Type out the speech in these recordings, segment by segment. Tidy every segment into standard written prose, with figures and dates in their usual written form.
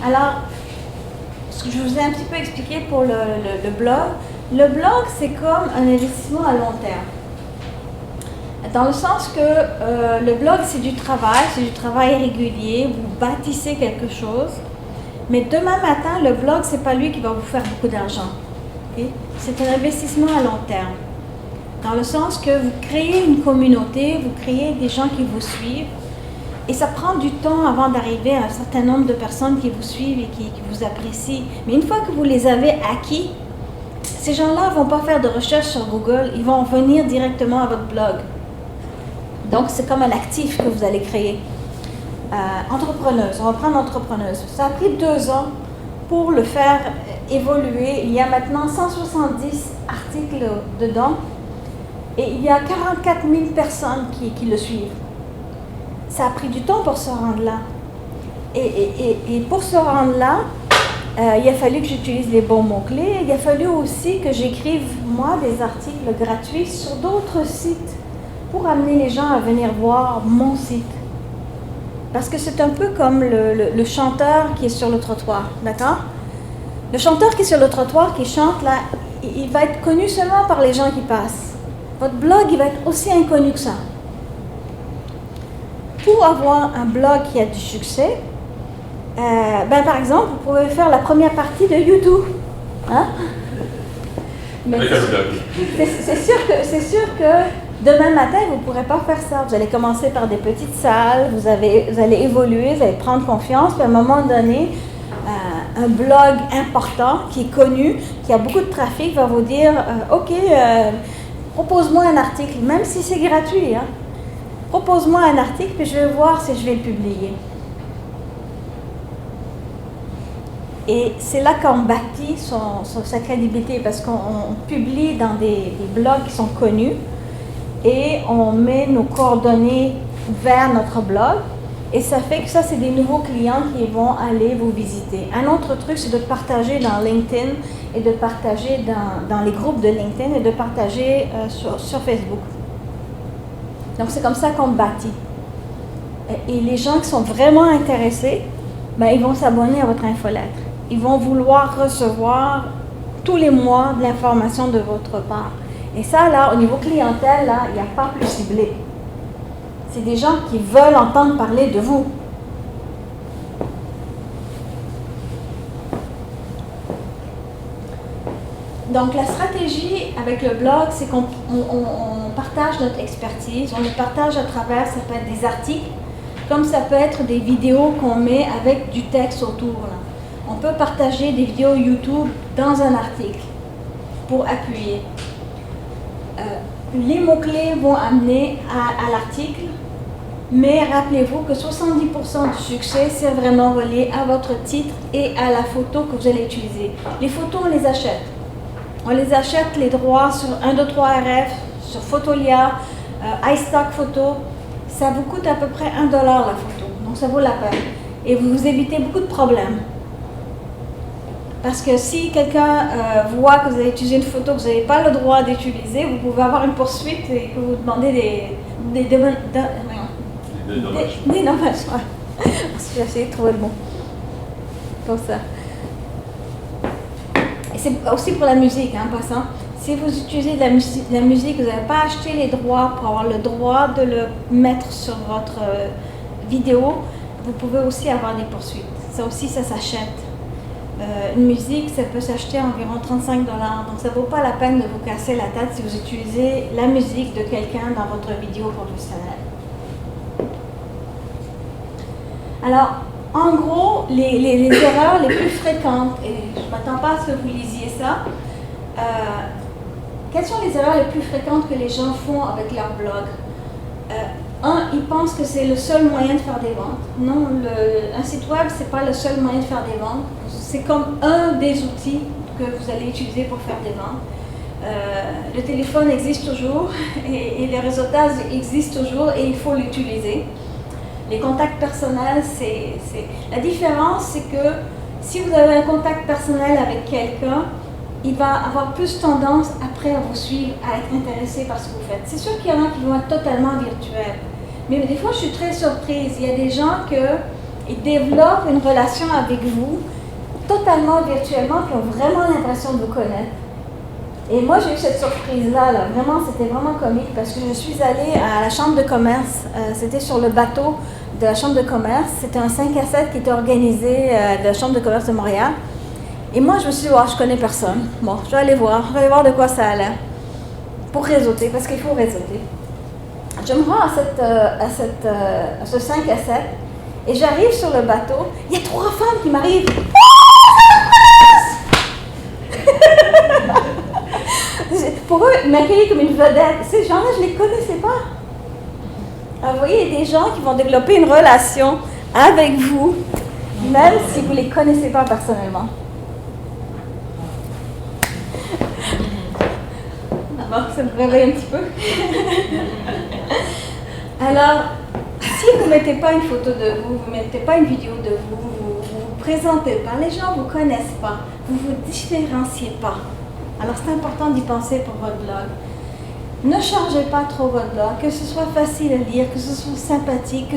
Alors, ce que je vous ai un petit peu expliqué pour le blog. Le blog, c'est comme un investissement à long terme. Dans le sens que le blog, c'est du travail régulier, vous bâtissez quelque chose. Mais demain matin, le blog, c'est pas lui qui va vous faire beaucoup d'argent. Okay? C'est un investissement à long terme. Dans le sens que vous créez une communauté, vous créez des gens qui vous suivent. Et ça prend du temps avant d'arriver à un certain nombre de personnes qui vous suivent et qui vous apprécient. Mais une fois que vous les avez acquis, ces gens-là ne vont pas faire de recherche sur Google, ils vont venir directement à votre blog. Donc, c'est comme un actif que vous allez créer. Entrepreneuse, on va prendre entrepreneuse. Ça a pris 2 ans pour le faire évoluer. Il y a maintenant 170 articles dedans et il y a 44 000 personnes qui le suivent. Ça a pris du temps pour se rendre là. Et pour se rendre là, il a fallu que j'utilise les bons mots-clés. Il a fallu aussi que j'écrive, moi, des articles gratuits sur d'autres sites pour amener les gens à venir voir mon site. Parce que c'est un peu comme le chanteur qui est sur le trottoir, d'accord? Le chanteur qui est sur le trottoir, qui chante là, il va être connu seulement par les gens qui passent. Votre blog, il va être aussi inconnu que ça. Pour avoir un blog qui a du succès, par exemple, vous pouvez faire la première partie de YouTube. Hein? Mais c'est sûr que demain matin, vous ne pourrez pas faire ça. Vous allez commencer par des petites salles, vous allez évoluer, vous allez prendre confiance, puis à un moment donné, un blog important, qui est connu, qui a beaucoup de trafic, va vous dire OK, propose-moi un article, même si c'est gratuit. Hein? Propose-moi un article, puis je vais voir si je vais le publier. Et c'est là qu'on bâtit sa crédibilité, parce qu'on publie dans des blogs qui sont connus, et on met nos coordonnées vers notre blog, et ça fait que ça, c'est des nouveaux clients qui vont aller vous visiter. Un autre truc, c'est de partager dans LinkedIn, et de partager dans les groupes de LinkedIn, et de partager sur Facebook. Donc, c'est comme ça qu'on bâtit. Et les gens qui sont vraiment intéressés, ils vont s'abonner à votre infolettre. Ils vont vouloir recevoir tous les mois de l'information de votre part. Et ça, là, au niveau clientèle, là, il n'y a pas plus ciblé. C'est des gens qui veulent entendre parler de vous. Donc, la stratégie avec le blog, c'est qu'on partage notre expertise, on le partage à travers, ça peut être des articles, comme ça peut être des vidéos qu'on met avec du texte autour. Là. On peut partager des vidéos YouTube dans un article pour appuyer. Les mots-clés vont amener à l'article, mais rappelez-vous que 70% du succès, c'est vraiment relié à votre titre et à la photo que vous allez utiliser. Les photos, on les achète. On les achète les droits sur 123RF, sur Photolia, iStock Photo. Ça vous coûte à peu près $1 la photo, donc ça vaut la peine. Et vous vous évitez beaucoup de problèmes. Parce que si quelqu'un voit que vous avez utilisé une photo que vous n'avez pas le droit d'utiliser, vous pouvez avoir une poursuite et que vous demandez des dommages. J'ai essayé de trouver le mot. Comme ça. Et c'est aussi pour la musique, en passant. Si vous utilisez de la musique, vous n'avez pas acheté les droits pour avoir le droit de le mettre sur votre vidéo, vous pouvez aussi avoir des poursuites. Ça aussi, ça s'achète. Une musique, ça peut s'acheter environ $35. Donc, ça ne vaut pas la peine de vous casser la tête si vous utilisez la musique de quelqu'un dans votre vidéo professionnelle. Alors, en gros, les erreurs les plus fréquentes, et je ne m'attends pas à ce que vous lisiez ça, quelles sont les erreurs les plus fréquentes que les gens font avec leur blog? Ils pensent que c'est le seul moyen de faire des ventes. Non, un site web, ce n'est pas le seul moyen de faire des ventes. C'est comme un des outils que vous allez utiliser pour faire des ventes. Le téléphone existe toujours et le réseautage existe toujours et il faut l'utiliser. Les contacts personnels, la différence, c'est que si vous avez un contact personnel avec quelqu'un, il va avoir plus tendance après à vous suivre, à être intéressé par ce que vous faites. C'est sûr qu'il y en a qui vont être totalement virtuels. Mais des fois, je suis très surprise. Il y a des gens Ils développent une relation avec vous totalement virtuellement, puis ont vraiment l'impression de vous connaître. Et moi, j'ai eu cette surprise-là, là. Vraiment, c'était vraiment comique parce que je suis allée à la chambre de commerce. C'était sur le bateau de la chambre de commerce. C'était un 5 à 7 qui était organisé de la chambre de commerce de Montréal. Et moi, je me suis dit, oh, je connais personne. Bon, je vais aller voir de quoi ça a l'air. Pour réseauter, parce qu'il faut réseauter. Je me rends à ce 5 à 7 et j'arrive sur le bateau. Il y a 3 femmes qui m'arrivent. Pour eux, ils m'accueillent comme une vedette. Ces gens-là, je ne les connaissais pas. Alors, vous voyez, il y a des gens qui vont développer une relation avec vous, même si vous ne les connaissez pas personnellement. D'abord, ça me réveille un petit peu. Alors, si vous ne mettez pas une photo de vous, vous ne mettez pas une vidéo de vous, vous ne vous présentez pas, les gens ne vous connaissent pas, vous ne vous différenciez pas. Alors, c'est important d'y penser pour votre blog. Ne chargez pas trop votre blog, que ce soit facile à lire, que ce soit sympathique.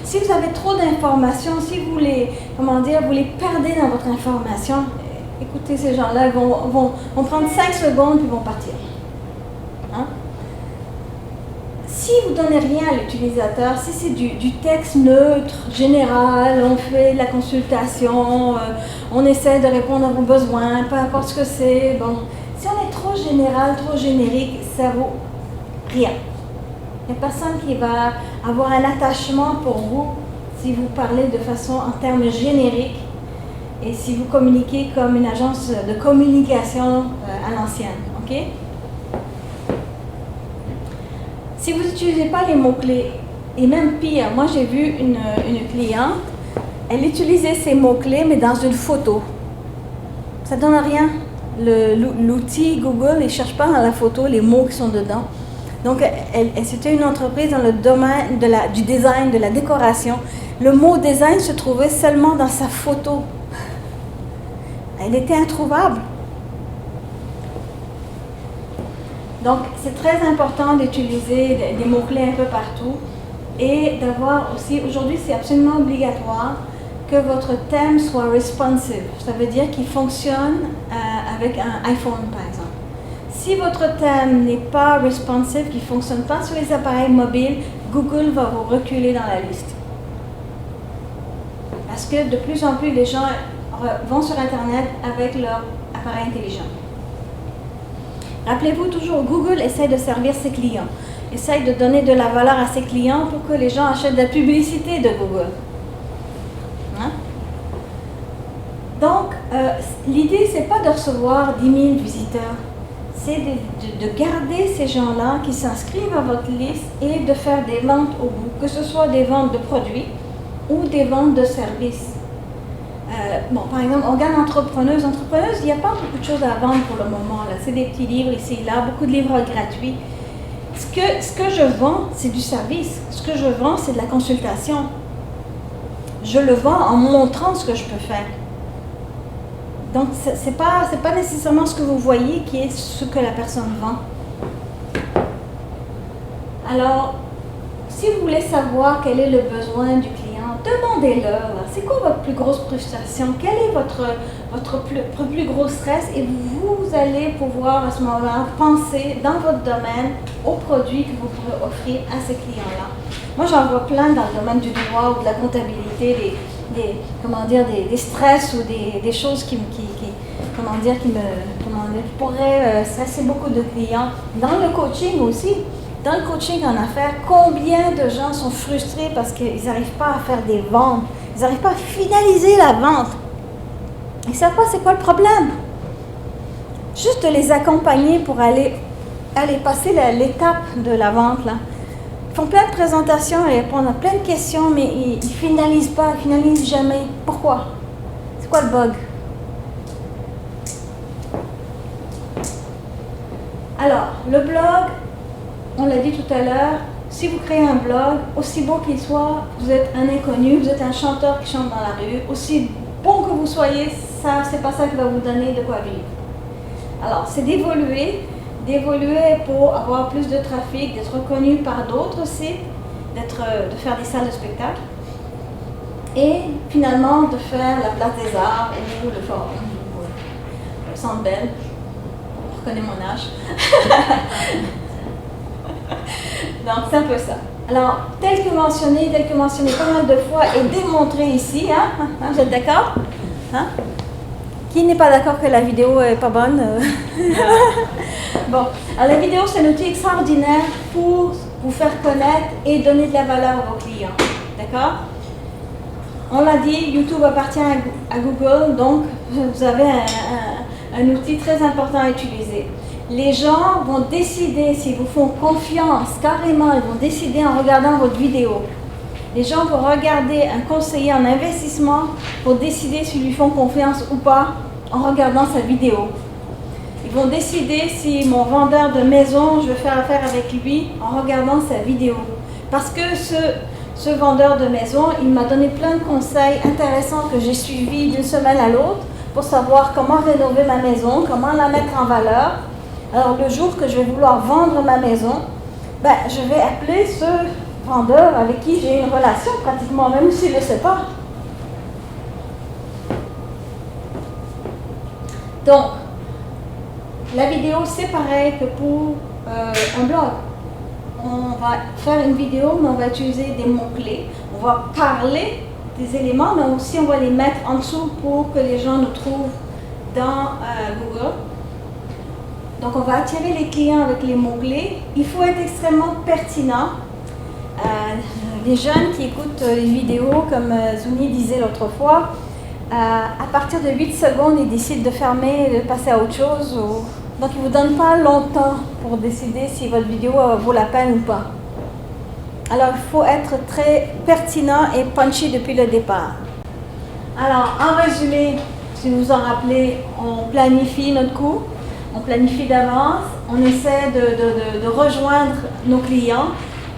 Si vous avez trop d'informations, si vous les, vous les perdez dans votre information, écoutez, ces gens-là vont prendre 5 secondes puis vont partir. Hein? Si vous ne donnez rien à l'utilisateur, si c'est du texte neutre, général, on fait de la consultation, on essaie de répondre à vos besoins, peu importe ce que c'est, bon. Si on est trop général, trop générique, ça vaut rien. Il n'y a personne qui va avoir un attachement pour vous si vous parlez de façon en termes génériques et si vous communiquez comme une agence de communication à l'ancienne. OK? Si vous n'utilisez pas les mots-clés, et même pire, moi j'ai vu une cliente, elle utilisait ces mots-clés mais dans une photo. Ça ne donne rien. L'outil Google, il ne cherche pas dans la photo les mots qui sont dedans. Donc, c'était une entreprise dans le domaine du design, de la décoration. Le mot design se trouvait seulement dans sa photo. Elle était introuvable. Donc, c'est très important d'utiliser des mots-clés un peu partout et d'avoir aussi, aujourd'hui, c'est absolument obligatoire que votre thème soit responsive. Ça veut dire qu'il fonctionne avec un iPhone, par exemple. Si votre thème n'est pas responsive, qu'il ne fonctionne pas sur les appareils mobiles, Google va vous reculer dans la liste. Parce que de plus en plus, les gens vont sur Internet avec leur appareil intelligent. Rappelez-vous toujours, Google essaie de servir ses clients, essaie de donner de la valeur à ses clients pour que les gens achètent de la publicité de Google. Hein? Donc, l'idée, c'est pas de recevoir 10 000 visiteurs, c'est de garder ces gens-là qui s'inscrivent à votre liste et de faire des ventes au bout, que ce soit des ventes de produits ou des ventes de services. Par exemple, on regarde entrepreneuse, il n'y a pas beaucoup de choses à vendre pour le moment. C'est des petits livres ici et là, beaucoup de livres gratuits. Ce que je vends, c'est du service. Ce que je vends, c'est de la consultation. Je le vends en montrant ce que je peux faire. Donc, c'est pas nécessairement ce que vous voyez qui est ce que la personne vend. Alors, si vous voulez savoir quel est le besoin du client, demandez-leur, c'est quoi votre plus grosse frustration? Quel est votre plus gros stress? Et vous allez pouvoir à ce moment-là penser dans votre domaine aux produits que vous pourrez offrir à ces clients-là. Moi, j'en vois plein dans le domaine du droit ou de la comptabilité, des stress ou des choses qui pourraient stresser beaucoup de clients. Dans le coaching aussi. Dans le coaching en affaires, combien de gens sont frustrés parce qu'ils n'arrivent pas à faire des ventes, ils n'arrivent pas à finaliser la vente. Ils ne savent pas c'est quoi le problème. Juste de les accompagner pour aller passer l'étape de la vente. Là. Ils font plein de présentations, ils répondent à plein de questions, mais ils ne finalisent pas, ils ne finalisent jamais. Pourquoi? C'est quoi le bug? Alors, le blog, on l'a dit tout à l'heure, si vous créez un blog, aussi beau qu'il soit, vous êtes un inconnu, vous êtes un chanteur qui chante dans la rue, aussi bon que vous soyez, ça, c'est pas ça qui va vous donner de quoi vivre. Alors, c'est d'évoluer pour avoir plus de trafic, d'être reconnu par d'autres sites, de faire des salles de spectacle. et finalement de faire la place des Arts ou le Forum, ou le Centre Bell. On reconnaît mon âge. Donc c'est un peu ça. Alors, tel que mentionné pas mal de fois et démontré ici, vous êtes d'accord? Qui n'est pas d'accord que la vidéo est pas bonne? Bon, alors la vidéo c'est un outil extraordinaire pour vous faire connaître et donner de la valeur à vos clients. D'accord? On l'a dit, YouTube appartient à Google, donc vous avez un outil très important à utiliser. Les gens vont décider s'ils vous font confiance, carrément, ils vont décider en regardant votre vidéo. Les gens vont regarder un conseiller en investissement pour décider s'ils lui font confiance ou pas en regardant sa vidéo. Ils vont décider si mon vendeur de maison, je vais faire affaire avec lui en regardant sa vidéo. Parce que ce vendeur de maison, il m'a donné plein de conseils intéressants que j'ai suivis d'une semaine à l'autre pour savoir comment rénover ma maison, comment la mettre en valeur. Alors le jour que je vais vouloir vendre ma maison, je vais appeler ce vendeur avec qui j'ai une relation pratiquement, même s'il ne le sait pas. Donc, la vidéo c'est pareil que pour un blog. On va faire une vidéo, mais on va utiliser des mots-clés. On va parler des éléments, mais aussi on va les mettre en dessous pour que les gens nous trouvent dans Google. Donc on va attirer les clients avec les mots-clés. Il faut être extrêmement pertinent. Les jeunes qui écoutent les vidéos, comme Zuni disait l'autre fois, à partir de 8 secondes, ils décident de fermer et de passer à autre chose. Donc ils ne vous donnent pas longtemps pour décider si votre vidéo vaut la peine ou pas. Alors il faut être très pertinent et punchy depuis le départ. Alors en résumé, si vous vous en rappelez, on planifie notre coup. On planifie d'avance, on essaie de rejoindre nos clients,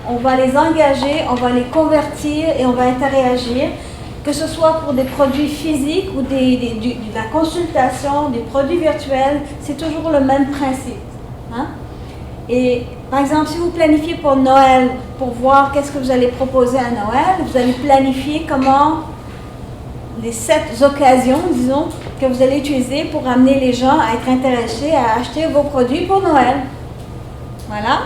on va les engager, on va les convertir et on va interagir, que ce soit pour des produits physiques ou de la consultation, des produits virtuels, c'est toujours le même principe. Et par exemple, si vous planifiez pour Noël, pour voir qu'est-ce que vous allez proposer à Noël, vous allez planifier comment les 7 occasions, disons, que vous allez utiliser pour amener les gens à être intéressés à acheter vos produits pour Noël. Voilà.